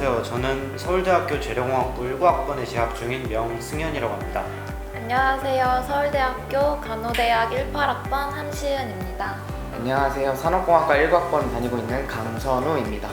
안녕하세요. 저는 서울대학교 재료공학부 19학번에 재학 중인 명승현이라고 합니다. 안녕하세요. 서울대학교 간호대학 18학번 함시은입니다. 안녕하세요. 산업공학과 1학번 다니고 있는 강선우입니다.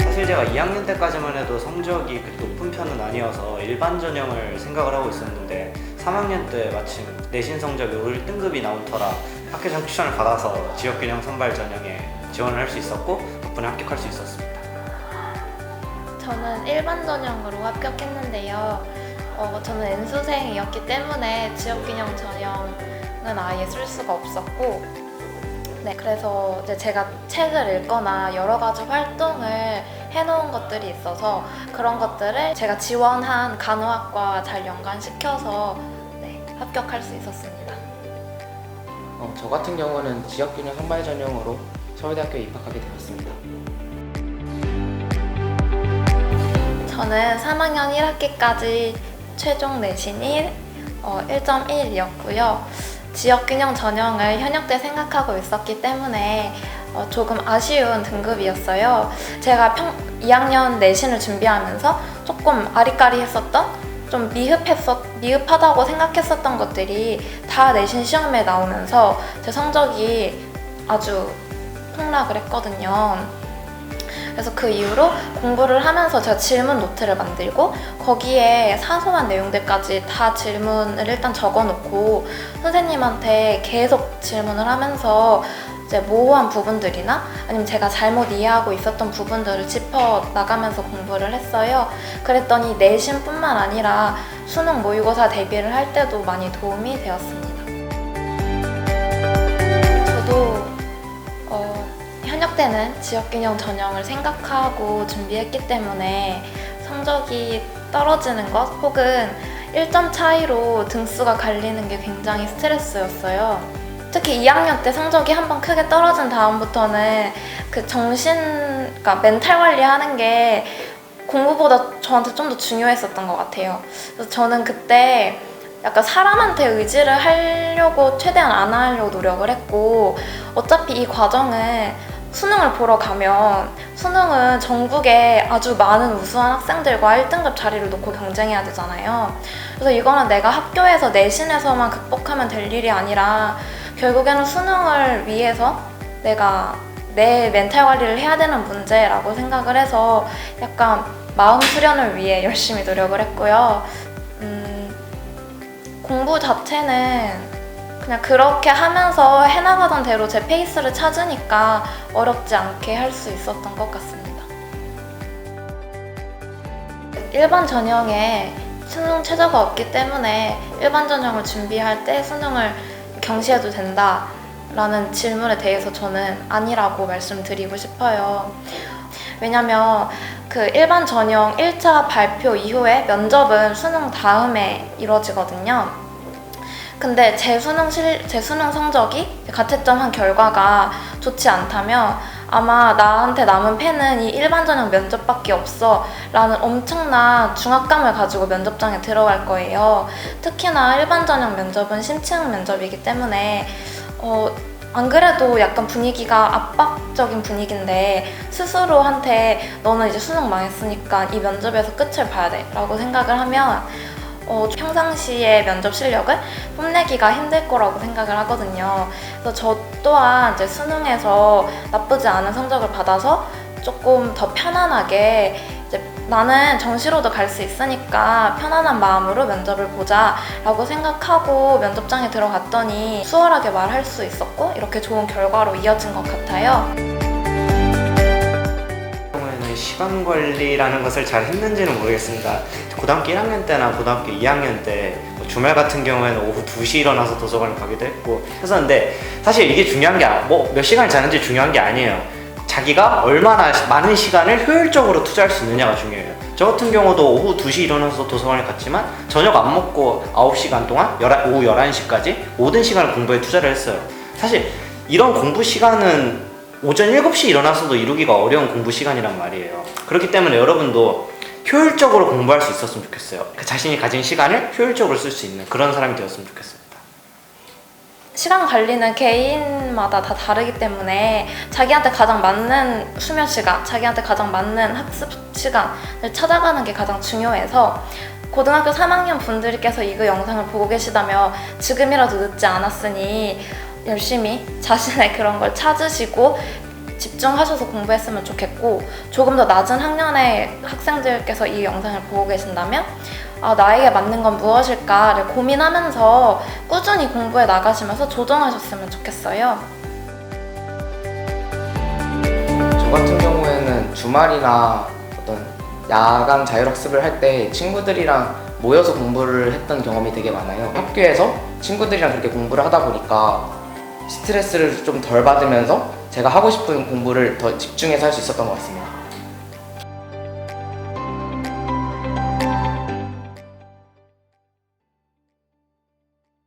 사실 제가 2학년 때까지만 해도 성적이 그렇게 높은 편은 아니어서 일반 전형을 생각을 하고 있었는데 3학년 때 마침 내신 성적이 1등급이 나온 터라 학교장 추천을 받아서 지역균형 선발 전형에 지원을 할 수 있었고 덕분에 합격할 수 있었습니다. 저는 일반 전형으로 합격했는데요. 저는 N수생이었기 때문에 지역균형 전형은 아예 쓸 수가 없었고, 그래서 이제 제가 책을 읽거나 여러 가지 활동을 해놓은 것들이 있어서 그런 것들을 제가 지원한 간호학과 잘 연관시켜서 합격할 수 있었습니다. 저 같은 경우는 지역균형 선발 전형으로 서울대학교에 입학하게 되었습니다. 저는 3학년 1학기까지 최종 내신이 1.1이었고요. 지역균형 전형을 현역 때 생각하고 있었기 때문에 조금 아쉬운 등급이었어요. 제가 2학년 내신을 준비하면서 조금 아리까리했었던, 좀 미흡하다고 생각했었던 것들이 다 내신 시험에 나오면서 제 성적이 아주 폭락을 했거든요. 그래서 그 이후로 공부를 하면서 제가 질문 노트를 만들고 거기에 사소한 내용들까지 다 질문을 일단 적어놓고 선생님한테 계속 질문을 하면서 이제 모호한 부분들이나 아니면 제가 잘못 이해하고 있었던 부분들을 짚어 나가면서 공부를 했어요. 그랬더니 내신뿐만 아니라 수능 모의고사 대비를 할 때도 많이 도움이 되었습니다. 저도 현역 때는 지역균형 전형을 생각하고 준비했기 때문에 성적이 떨어지는 것 혹은 1점 차이로 등수가 갈리는 게 굉장히 스트레스였어요. 특히 2학년 때 성적이 한번 크게 떨어진 다음부터는 그 그러니까 멘탈 관리하는 게 공부보다 저한테 좀 더 중요했었던 것 같아요. 그래서 저는 그때 약간 사람한테 의지를 하려고 최대한 안 하려고 노력을 했고, 어차피 이 과정은 수능을 보러 가면 수능은 전국에 아주 많은 우수한 학생들과 1등급 자리를 놓고 경쟁해야 되잖아요. 그래서 이거는 내가 학교에서 내신에서만 극복하면 될 일이 아니라 결국에는 수능을 위해서 내가 내 멘탈 관리를 해야 되는 문제라고 생각을 해서 약간 마음 수련을 위해 열심히 노력을 했고요. 공부 자체는 그냥 그렇게 하면서 해나가던 대로 제 페이스를 찾으니까 어렵지 않게 할 수 있었던 것 같습니다. 일반 전형에 수능 최저가 없기 때문에 일반 전형을 준비할 때 수능을 경시해도 된다라는 질문에 대해서 저는 아니라고 말씀드리고 싶어요. 왜냐면 그 일반 전형 1차 발표 이후에 면접은 수능 다음에 이루어지거든요. 근데 제 수능 성적이 가채점 한 결과가 좋지 않다면 아마 나한테 남은 패는 이 일반 전형 면접밖에 없어 라는 엄청난 중압감을 가지고 면접장에 들어갈 거예요. 특히나 일반 전형 면접은 심층 면접이기 때문에 안 그래도 약간 분위기가 압박적인 분위기인데 스스로한테 너는 이제 수능 망했으니까 이 면접에서 끝을 봐야 돼 라고 생각을 하면 평상시의 면접 실력을 뽐내기가 힘들 거라고 생각을 하거든요. 그래서 저 또한 이제 수능에서 나쁘지 않은 성적을 받아서 조금 더 편안하게 이제 나는 정시로도 갈 수 있으니까 편안한 마음으로 면접을 보자 라고 생각하고 면접장에 들어갔더니 수월하게 말할 수 있었고 이렇게 좋은 결과로 이어진 것 같아요. 시간 관리라는 것을 잘 했는지는 모르겠습니다. 고등학교 1학년 때나 고등학교 2학년 때 주말 같은 경우에는 오후 2시 일어나서 도서관을 가기도 했고 했었는데 사실 이게 중요한 게 몇 시간을 자는지 중요한 게 아니에요. 자기가 얼마나 많은 시간을 효율적으로 투자할 수 있느냐가 중요해요. 저 같은 경우도 오후 2시 일어나서 도서관을 갔지만 저녁 안 먹고 9시간 동안 오후 11시까지 모든 시간을 공부에 투자를 했어요. 사실 이런 공부 시간은 오전 7시에 일어나서도 이루기가 어려운 공부 시간이란 말이에요. 그렇기 때문에 여러분도 효율적으로 공부할 수 있었으면 좋겠어요. 자신이 가진 시간을 효율적으로 쓸 수 있는 그런 사람이 되었으면 좋겠습니다. 시간 관리는 개인마다 다 다르기 때문에 자기한테 가장 맞는 수면 시간, 자기한테 가장 맞는 학습 시간을 찾아가는 게 가장 중요해서 고등학교 3학년 분들께서 이거 영상을 보고 계시다면 지금이라도 늦지 않았으니 열심히 자신의 그런 걸 찾으시고 집중하셔서 공부했으면 좋겠고, 조금 더 낮은 학년의 학생들께서 이 영상을 보고 계신다면 나에게 맞는 건 무엇일까를 고민하면서 꾸준히 공부해 나가시면서 조정하셨으면 좋겠어요. 저 같은 경우에는 주말이나 어떤 야간 자율학습을 할 때 친구들이랑 모여서 공부를 했던 경험이 되게 많아요. 학교에서 친구들이랑 그렇게 공부를 하다 보니까 스트레스를 좀 덜 받으면서 제가 하고 싶은 공부를 더 집중해서 할 수 있었던 것 같습니다.